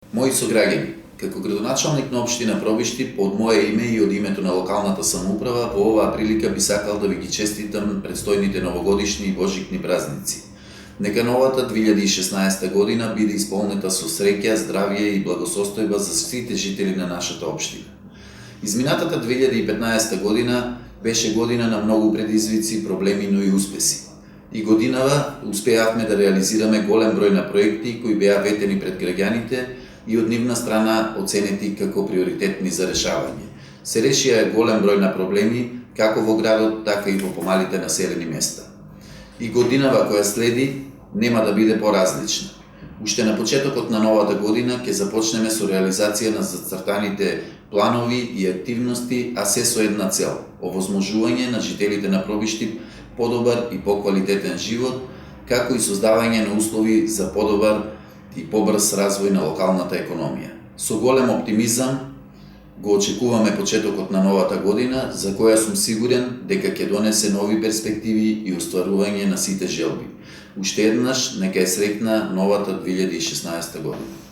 Мои сограѓани, како градоначалник на општина Пробишти, од мое име и од името на локалната самоуправа, во оваа прилика би сакал да ви ги честитам предстојните новогодишни и божикни празници. Нека новата 2016 година биде исполнета со среќа, здравје и благосостојба за сите жители на нашата општина. Изминатата 2015 година беше година на многу предизвици, проблеми, но и успеси. И годинава успеавме да реализираме голем број на проекти кои беа ветени пред граѓаните и од нивна страна оценети како приоритетни за решавање. Се решија голем број на проблеми како во градот, така и во помалите населени места. И годинава која следи нема да биде поразлична. Уште на почетокот на новата година ќе започнеме со реализација на зацртаните планови и активности, а се со една цел – овозможување на жителите на Пробишти подобар и поквалитетен живот, како и создавање на услови за подобар и побрз развој на локалната економија. Со голем оптимизам го очекуваме почетокот на новата година, за која сум сигурен дека ќе донесе нови перспективи и остварување на сите желби. Уште еднаш, нека е среќна новата 2016 година.